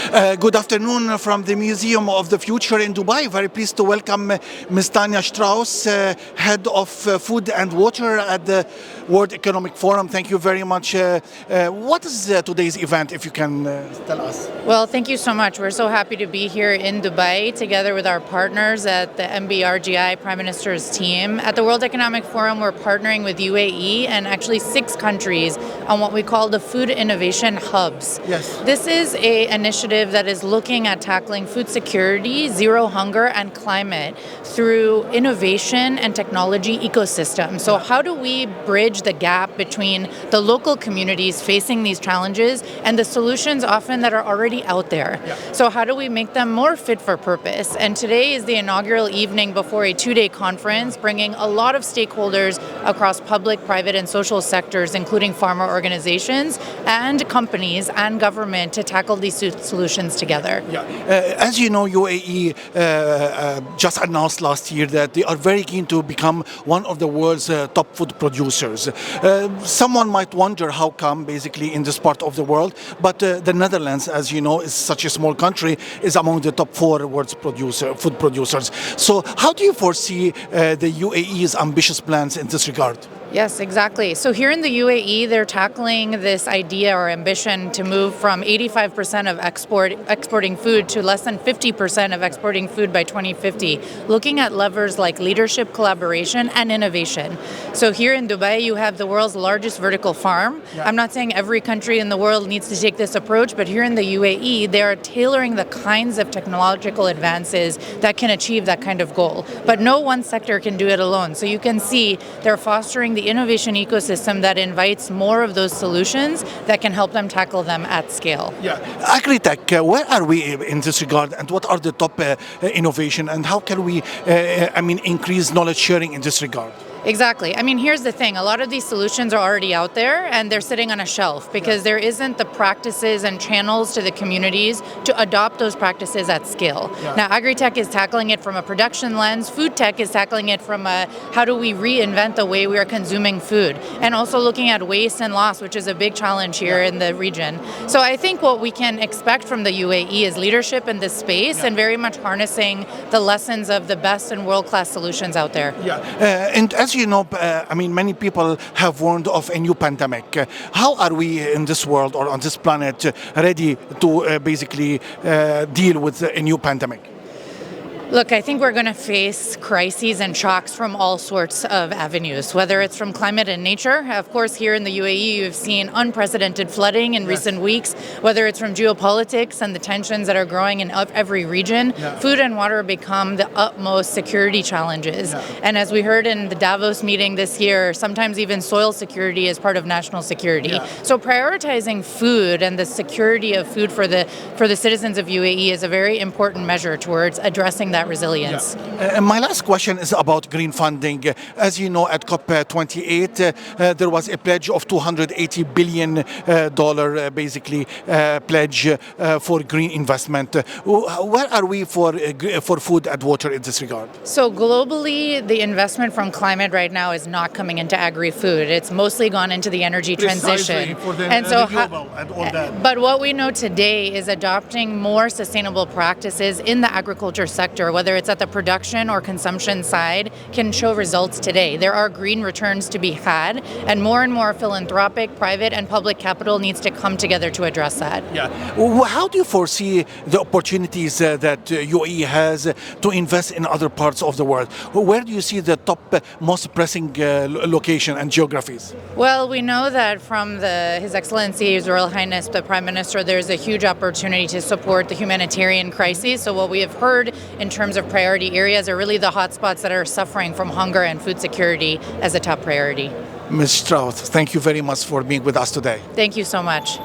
Good afternoon from the Museum of the Future in Dubai. Very pleased to welcome Ms. Tania Strauss, Head of Food and Water at the World Economic Forum. Thank you very much. What is today's event, if you can tell us? Well, thank you so much. We're so happy to be here in Dubai together with our partners at the MBRGI Prime Minister's team. At the World Economic Forum, we're partnering with UAE and actually 6 countries on what we call the Food Innovation Hubs. Yes. This is an initiative that is looking at tackling food security, zero hunger, and climate through innovation and technology ecosystem. So how do we bridge the gap between the local communities facing these challenges and the solutions often that are already out there? Yeah. So how do we make them more fit for purpose? And today is the inaugural evening before a 2-day conference, bringing a lot of stakeholders across public, private, and social sectors, including farmer organizations and companies and government, to tackle these solutions together. Yeah. As you know, UAE just announced last year that they are very keen to become one of the world's top food producers. Someone might wonder how come, basically, in this part of the world, but the Netherlands, as you know, is such a small country, is among the top 4 world's food producers. So how do you foresee the UAE's ambitious plans in this regard? Yes, exactly. So here in the UAE, they're tackling this idea or ambition to move from 85% of exporting food to less than 50% of exporting food by 2050, looking at levers like leadership, collaboration, and innovation. So here in Dubai, you have the world's largest vertical farm. Yeah. I'm not saying every country in the world needs to take this approach, but here in the UAE, they are tailoring the kinds of technological advances that can achieve that kind of goal. But no one sector can do it alone. So you can see they're fostering the innovation ecosystem that invites more of those solutions that can help them tackle them at scale. Yeah, agri-tech, where are we in this regard, and what are the top innovation, and how can we, increase knowledge sharing in this regard? Exactly. I mean, here's the thing. A lot of these solutions are already out there and they're sitting on a shelf because there isn't the practices and channels to the communities to adopt those practices at scale. Yeah. Now, agri-tech is tackling it from a production lens. Food tech is tackling it from a how do we reinvent the way we are consuming food, and also looking at waste and loss, which is a big challenge here in the region. So I think what we can expect from the UAE is leadership in this space and very much harnessing the lessons of the best and world-class solutions out there. Yeah, and as you know, many people have warned of a new pandemic. How are we in this world or on this planet ready to basically deal with a new pandemic? Look, I think we're going to face crises and shocks from all sorts of avenues, whether it's from climate and nature. Of course, here in the UAE, you've seen unprecedented flooding in recent weeks, whether it's from geopolitics and the tensions that are growing in every region. Food and water become the utmost security challenges. And as we heard in the Davos meeting this year, sometimes even soil security is part of national security. So prioritizing food and the security of food for the citizens of UAE is a very important measure towards addressing that resilience. My last question is about green funding. As you know, at COP28, there was a pledge of $280 billion pledge for green investment. Where are we for food and water in this regard? So globally, the investment from climate right now is not coming into agri-food. It's mostly gone into the energy transition. For the and so renewable and all that. But what we know today is adopting more sustainable practices in the agriculture sector, whether it's at the production or consumption side, can show results today. There are green returns to be had, and more philanthropic, private, and public capital needs to come together to address that. Yeah. How do you foresee the opportunities that UAE has to invest in other parts of the world? Where do you see the top most pressing location and geographies? Well, we know that from His Excellency, His Royal Highness, the Prime Minister, there's a huge opportunity to support the humanitarian crises. So what we have heard in terms of priority areas are really the hotspots that are suffering from hunger and food security as a top priority. Ms. Strauss, thank you very much for being with us today. Thank you so much.